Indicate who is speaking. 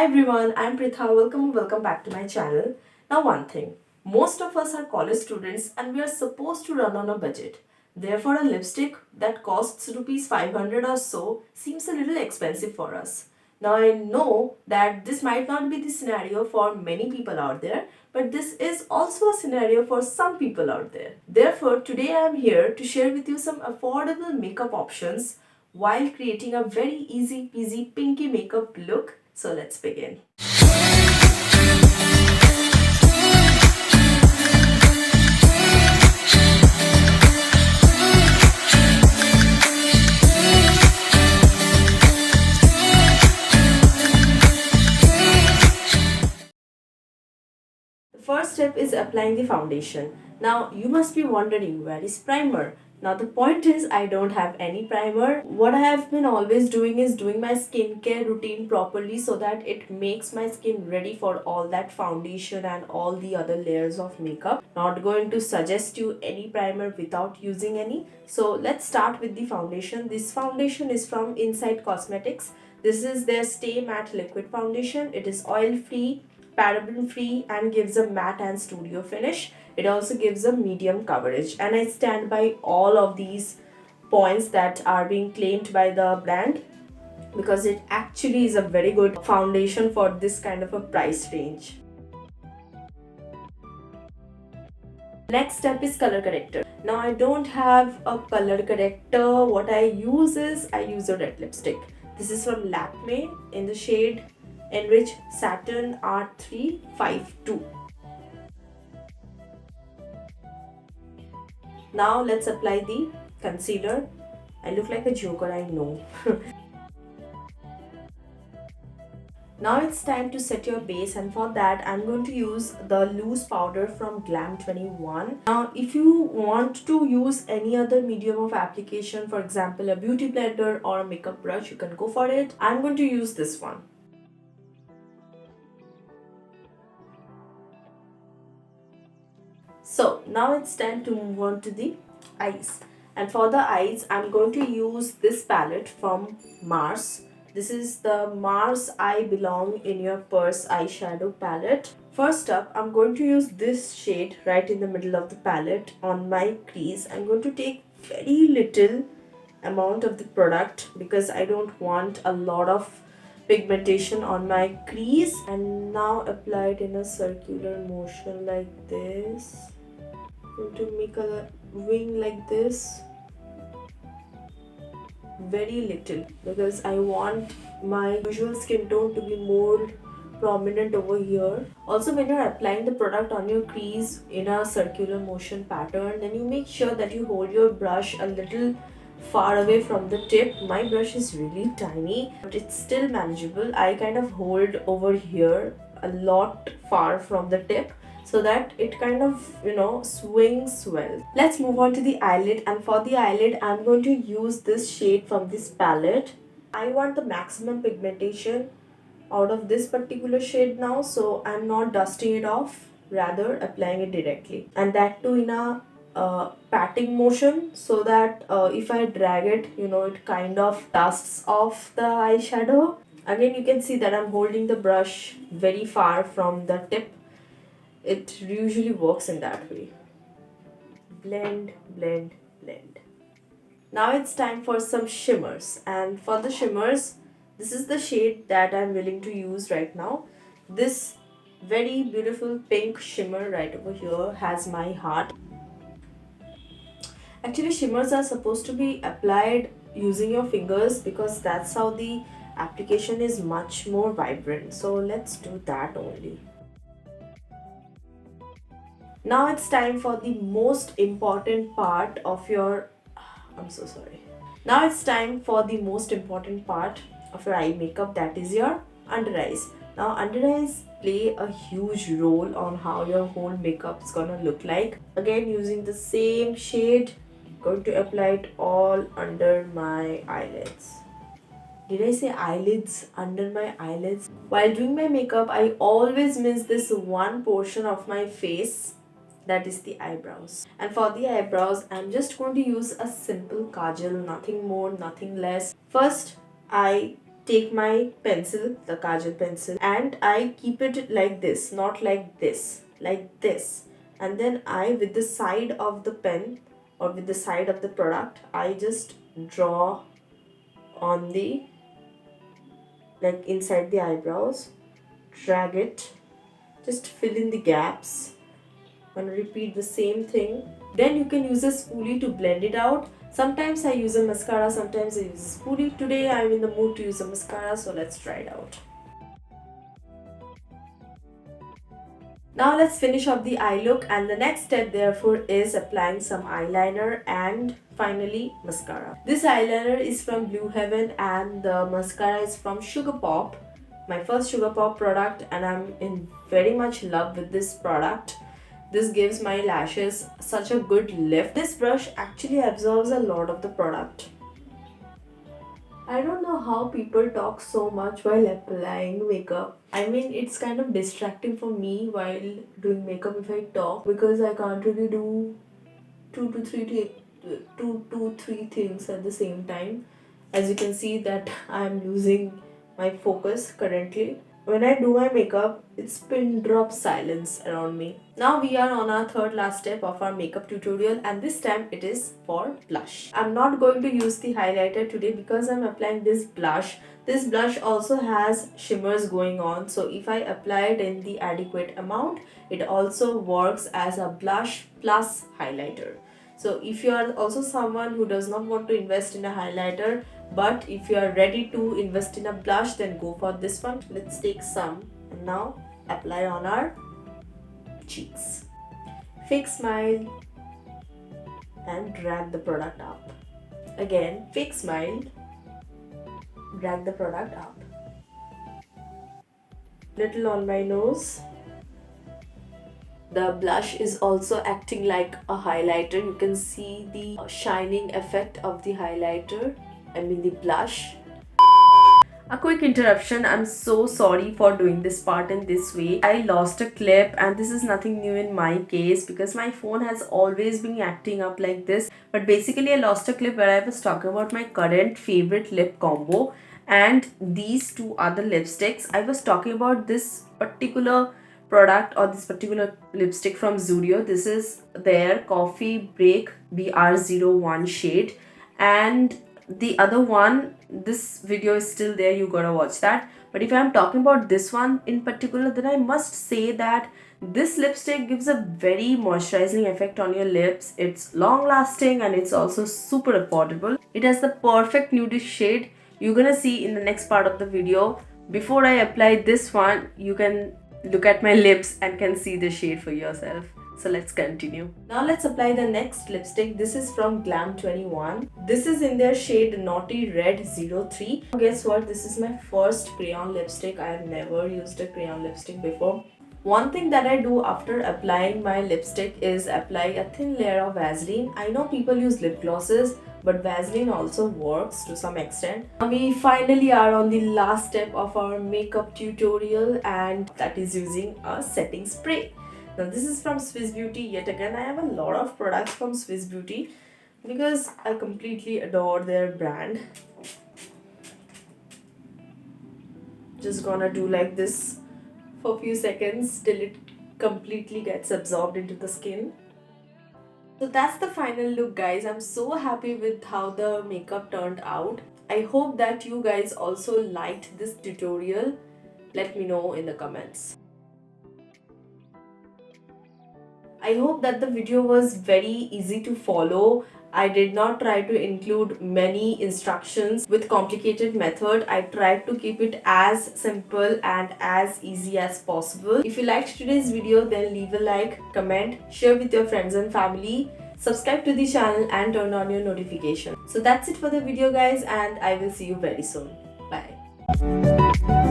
Speaker 1: Hi everyone, I'm Pritha. Welcome back to my channel. Now one thing, most of us are college students and we are supposed to run on a budget. Therefore a lipstick that costs rupees 500 or so seems a little expensive for us. Now I know that this might not be the scenario for many people out there, but this is also a scenario for some people out there. Therefore today I am here to share with you some affordable makeup options while creating a very easy peasy pinky makeup look. So let's begin. The first step is applying the foundation. Now you must be wondering, where is primer? Now the point is, I don't have any primer. What I have been always doing is doing my skincare routine properly so that it makes my skin ready for all that foundation and all the other layers of makeup. Not going to suggest you any primer without using any. So let's start with the foundation. This foundation is from Inside Cosmetics. This is their Stay Matte Liquid Foundation. It is oil free, paraben free, and gives a matte and studio finish. It also gives a medium coverage, and I stand by all of these points that are being claimed by the brand because it actually is a very good foundation for this kind of a price range. Next step is color corrector. Now I don't have a color corrector. What I use is I use a red lipstick. This is from Lakme in the shade Enrich Satin R352. Now let's apply the concealer. I look like a joker, I know. Now it's time to set your base, and for that I'm going to use the loose powder from Glam 21. Now if you want to use any other medium of application, for example a beauty blender or a makeup brush, you can go for it. I'm going to use this one. So now it's time to move on to the eyes, and for the eyes I'm going to use this palette from Mars. This is the Mars I Belong in Your Purse eyeshadow palette. First up, I'm going to use this shade right in the middle of the palette on my crease. I'm going to take very little amount of the product because I don't want a lot of pigmentation on my crease, and now apply it in a circular motion like this. I'm going to make a wing like this, very little, because I want my usual skin tone to be more prominent over here. Also, when you're applying the product on your crease in a circular motion pattern, then you make sure that you hold your brush a little far away from the tip. My brush is really tiny, but it's still manageable. I kind of hold over here a lot far from the tip so that it kind of, swings well. Let's move on to the eyelid, and for the eyelid I'm going to use this shade from this palette. I want the maximum pigmentation out of this particular shade now, so I'm not dusting it off, rather applying it directly, and that too in a patting motion, so that if I drag it, it kind of dusts off the eyeshadow. Again, you can see that I'm holding the brush very far from the tip. It usually works in that way. Blend, blend, blend. Now it's time for some shimmers, and for the shimmers, this is the shade that I'm willing to use right now. This very beautiful pink shimmer right over here has my heart. Actually, shimmers are supposed to be applied using your fingers because that's how the application is much more vibrant. So let's do that only. Now it's time for the most important part of your I'm so sorry. Now it's time for the most important part of your eye makeup, that is your under eyes. Now under eyes play a huge role on how your whole makeup is gonna look like. Again, using the same shade, going to apply it all under my eyelids. Did I say eyelids? Under my eyelids? While doing my makeup, I always miss this one portion of my face, that is the eyebrows. And for the eyebrows, I'm just going to use a simple kajal, nothing more, nothing less. First, I take my pencil, the kajal pencil, and I keep it like this, not like this, like this. And then I, with the side of the pen or with the side of the product, I just draw on the, like inside the eyebrows, drag it, just fill in the gaps and repeat the same thing. Then you can use a spoolie to blend it out. Sometimes I use a mascara, sometimes I use a spoolie. Today I'm in the mood to use a mascara, so let's try it out. Now let's finish off the eye look, and the next step therefore is applying some eyeliner and finally mascara. This eyeliner is from Blue Heaven and the mascara is from Sugar Pop, my first Sugar Pop product, and I'm in very much love with this product. This gives my lashes such a good lift. This brush actually absorbs a lot of the product. I don't know how people talk so much while applying makeup. I mean, it's kind of distracting for me while doing makeup if I talk, because I can't really do two to three things at the same time. As you can see that I'm losing my focus currently. When I do my makeup, it's pin drop silence around me. Now we are on our third last step of our makeup tutorial, and this time it is for blush. I'm not going to use the highlighter today because I'm applying this blush. This blush also has shimmers going on, so if I apply it in the adequate amount, it also works as a blush plus highlighter. So if you are also someone who does not want to invest in a highlighter, but if you are ready to invest in a blush, then go for this one. Let's take some and now apply on our cheeks. Fake smile and drag the product up. Again, fake smile, drag the product up. Little on my nose. The blush is also acting like a highlighter. You can see the shining effect of the highlighter, the blush. A quick interruption. I'm so sorry for doing this part in this way. I lost a clip, and this is nothing new in my case because my phone has always been acting up like this. But basically I lost a clip where I was talking about my current favorite lip combo and these two other lipsticks. I was talking about this particular product or this particular lipstick from Zudio. This is their Coffee Break BR01 shade, and the other one, this video is still there, you gotta watch that. But if I'm talking about this one in particular, then I must say that this lipstick gives a very moisturizing effect on your lips. It's long lasting and it's also super affordable. It has the perfect nudish shade. You're gonna see in the next part of the video. Before I apply this one, you can look at my lips and can see the shade for yourself. So let's continue. Now let's apply the next lipstick. This is from Glam 21. This is in their shade Naughty Red 03. Guess what? This is my first crayon lipstick. I have never used a crayon lipstick before. One thing that I do after applying my lipstick is apply a thin layer of Vaseline. I know people use lip glosses, but Vaseline also works to some extent. We finally are on the last step of our makeup tutorial, and that is using a setting spray. Now this is from Swiss Beauty. Yet again, I have a lot of products from Swiss Beauty because I completely adore their brand. Just gonna do like this for a few seconds till it completely gets absorbed into the skin. So that's the final look, guys. I'm so happy with how the makeup turned out. I hope that you guys also liked this tutorial. Let me know in the comments. I hope that the video was very easy to follow. I did not try to include many instructions with complicated method. I tried to keep it as simple and as easy as possible. If you liked today's video, then leave a like, comment, share with your friends and family, subscribe to the channel and turn on your notification. So that's it for the video, guys, and I will see you very soon. Bye.